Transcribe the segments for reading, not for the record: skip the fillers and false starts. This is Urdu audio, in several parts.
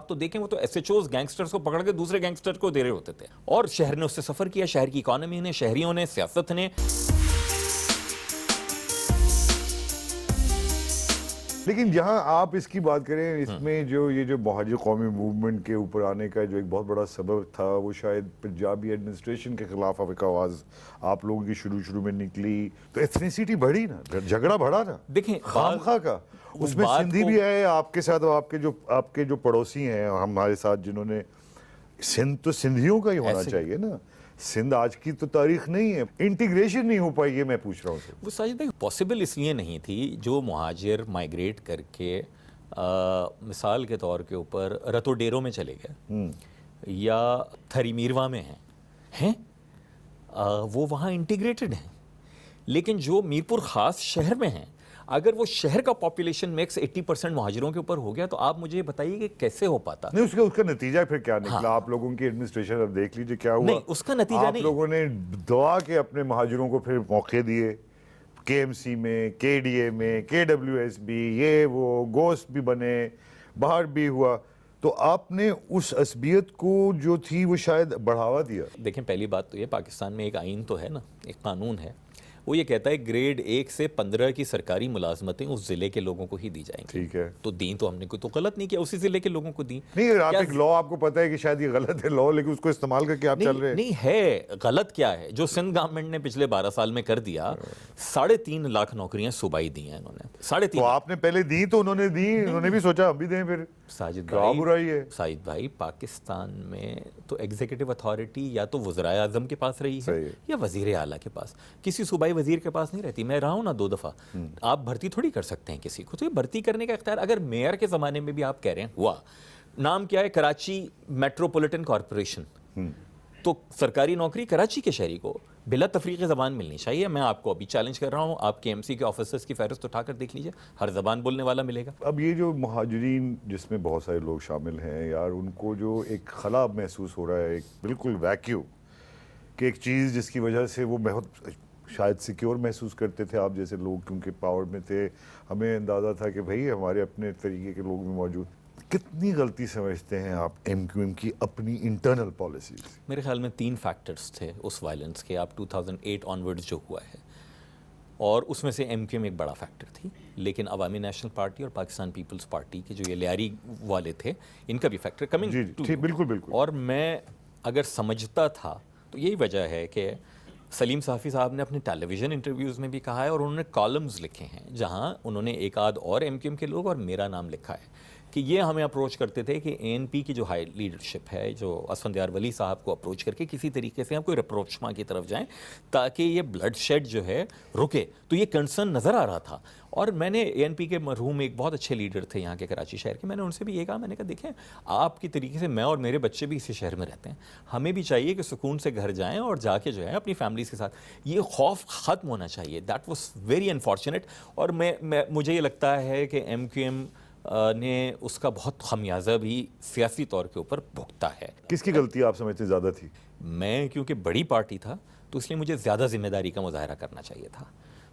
آپ تو دیکھیں وہ تو ایس ایچ اوز گینگسٹرز کو پکڑ کے دوسرے گینگسٹر کو دے رہے ہوتے تھے، اور شہر نے اس سے سفر کیا، شہر کی اکانومی نے، شہریوں نے، سیاست نے. لیکن جہاں آپ اس کی بات کریں، اس میں جو یہ جو مہاجر قومی موومنٹ کے اوپر آنے کا جو ایک بہت بڑا سبب تھا، وہ شاید پنجابی ایڈمنسٹریشن کے خلاف ایک آواز آپ لوگوں کی شروع میں نکلی، تو ایتھنیسٹی بڑھی نا، جھگڑا بڑھا نا، دیکھیں خامخواہ کا. اس میں سندھی بھی آئے آپ کے ساتھ، آپ کے جو پڑوسی ہیں ہمارے ساتھ، جنہوں نے سندھ تو سندھیوں کا ہی ہونا چاہیے نا. سندھ آج کی تو تاریخ نہیں ہے، انٹیگریشن نہیں ہو پائی، یہ میں پوچھ رہا ہوں. وہ ساجد بھائی پاسبل اس لیے نہیں تھی، جو مہاجر مائیگریٹ کر کے مثال کے طور کے اوپر رتو ڈیروں میں چلے گئے یا تھری میروا میں ہیں وہ وہاں انٹیگریٹڈ ہیں. لیکن جو میرپور خاص شہر میں ہیں، اگر وہ شہر کا پاپولیشن میکس 80% مہاجروں کے اوپر ہو گیا، تو آپ مجھے بتائیے کہ کیسے ہو پاتا. نہیں، اس کا نتیجہ پھر کیا نکلا؟ آپ لوگوں کی ایڈمنسٹریشن اب دیکھ لیجئے کیا ہوا. نہیں، اس کا نتیجہ آپ لوگوں نے دعا کے اپنے مہاجروں کو پھر موقع دیے، کے ایم سی میں، کے ڈی اے میں، کے ڈبلیو ایس بی، یہ وہ گوشت بھی بنے، باہر بھی ہوا. تو آپ نے اس عصبیت کو جو تھی وہ شاید بڑھاوا دیا. دیکھیں، پہلی بات تو یہ پاکستان میں ایک آئین تو ہے نا، ایک قانون ہے، وہ یہ کہتا ہے گریڈ 1 سے 15 کی سرکاری ملازمتیں اس ضلع کے لوگوں کو ہی دی جائیں گی. ٹھیک ہے. تو دین تو ہم نے کوئی تو غلط نہیں کیا، اسی ضلع کے لوگوں کو دیں. نہیں، آپ ایک لا، آپ کو پتہ ہے کہ شاید یہ غلط ہے لا، لیکن اس کو استعمال کر کے آپ چل رہے ہیں. نہیں ہے غلط کیا ہے جو سندھ گورنمنٹ نے پچھلے 12 سال میں کر دیا. 3.5 لاکھ نوکریاں صوبائی دی ہیں انہوں نے. 3.5 تو آپ نے پہلے دی تو انہوں نے دی، انہوں نے بھی سوچا ہم بھی دیں. پھر ساجد کیا برائی ہے؟ ساجد بھائی، پاکستان میں تو ایگزیکٹو اتھارٹی یا تو وزرائے اعظم کے پاس رہی ہے یا وزیر اعلیٰ کے پاس، کسی صوبائی وزیر کے پاس نہیں رہتی. میں رہا ہوں نا 2 دفعہ. آپ بھرتی تھوڑی کر سکتے ہیں کسی کو، تو یہ بھرتی کرنے کا اختیار اگر میئر کے زمانے میں بھی آپ کہہ رہے ہیں ہوا. نام کیا ہے؟ Karachi metropolitan corporation. تو سرکاری نوکری کراچی کے شہری کو بلا تفریق زبان ملنی چاہیے. میں آپ کو ابھی چیلنج کر رہا ہوں، آپ کے ایم سی کے آفیسرز کی فہرست اٹھا کر دیکھ لیجئے، ہر زبان بولنے والا ملے گا. اب یہ جو مہاجرین جس میں بہت سارے لوگ شامل ہیں یار، ان کو جو ایک خلا محسوس ہو رہا ہے، ایک بالکل ویکیو، کہ ایک چیز جس کی وجہ سے وہ بہت شاید سیکیور محسوس کرتے تھے آپ جیسے لوگ، کیونکہ پاور میں تھے. ہمیں اندازہ تھا کہ بھائی ہمارے اپنے طریقے کے لوگ بھی موجود. کتنی غلطی سمجھتے ہیں آپ ایم کیو ایم کی اپنی انٹرنل پالیسیز؟ میرے خیال میں 3 فیکٹرز تھے اس وائلنس کے، آپ 2008 آنورڈز جو ہوا ہے، اور اس میں سے ایم کیو ایم ایک بڑا فیکٹر تھی. لیکن عوامی نیشنل پارٹی اور پاکستان پیپلز پارٹی کے جو یہ لیاری والے تھے، ان کا بھی فیکٹر کمنگ. جی بالکل. اور میں اگر سمجھتا تھا تو یہی وجہ ہے کہ سلیم صافی صاحب نے اپنے ٹیلی ویژن انٹرویوز میں بھی کہا ہے، اور انہوں نے کالمز لکھے ہیں جہاں انہوں نے ایک آدھ اور ایم کیو ایم کے لوگ اور میرا نام لکھا ہے کہ یہ ہمیں اپروچ کرتے تھے کہ اے این پی کی جو ہائی لیڈرشپ ہے، جو اسفندیار ولی صاحب کو اپروچ کر کے کسی طریقے سے ہم کوئی رپروچما کی طرف جائیں تاکہ یہ بلڈ شیڈ جو ہے رکے. تو یہ کنسرن نظر آ رہا تھا. اور میں نے اے این پی کے مرحوم ایک بہت اچھے لیڈر تھے یہاں کے کراچی شہر کے، میں نے ان سے بھی یہ کہا، میں نے کہا دیکھیں آپ کی طریقے سے میں اور میرے بچے بھی اسی شہر میں رہتے ہیں، ہمیں بھی چاہیے کہ سکون سے گھر جائیں اور جا کے جو ہے اپنی فیملیز کے ساتھ. یہ خوف ختم ہونا چاہیے. That was very unfortunate. اور مجھے یہ لگتا ہے کہ ایم کیو ایم نے اس کا بہت خمیازہ بھی سیاسی طور کے اوپر بھگتا ہے. کس کی غلطی آپ سمجھتے زیادہ تھی؟ میں کیونکہ بڑی پارٹی تھا تو اس لیے مجھے زیادہ ذمہ داری کا مظاہرہ کرنا چاہیے تھا.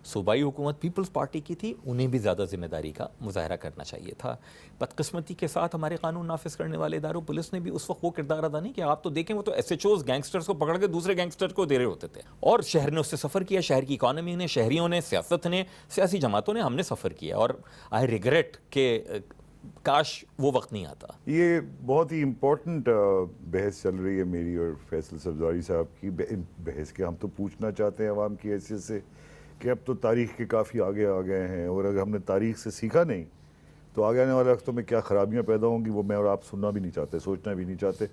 صوبائی حکومت پیپلز پارٹی کی تھی، انہیں بھی زیادہ ذمہ داری کا مظاہرہ کرنا چاہیے تھا. بدقسمتی کے ساتھ ہمارے قانون نافذ کرنے والے اداروں، پولیس نے بھی اس وقت وہ کردار ادا نہیں کیا. آپ تو دیکھیں وہ تو ایس ایچ اوز گینگسٹرز کو پکڑ کے دوسرے گینگسٹر کو دے رہے ہوتے تھے، اور شہر نے اس سے سفر کیا، شہر کی اکانومی نے، شہریوں نے، سیاست نے، سیاسی جماعتوں نے، ہم نے سفر کیا. اور آئی ریگریٹ کہ کاش وہ وقت نہیں آتا. یہ بہت ہی امپورٹنٹ بحث چل رہی ہے میری اور فیصل سبزواری صاحب کی. بحث کے ہم تو پوچھنا چاہتے ہیں عوام کی حیثیت سے کہ اب تو تاریخ کے کافی آگے آ گئے ہیں، اور اگر ہم نے تاریخ سے سیکھا نہیں تو آگے آنے والے وقتوں میں کیا خرابیاں پیدا ہوں گی وہ میں اور آپ سننا بھی نہیں چاہتے، سوچنا بھی نہیں چاہتے.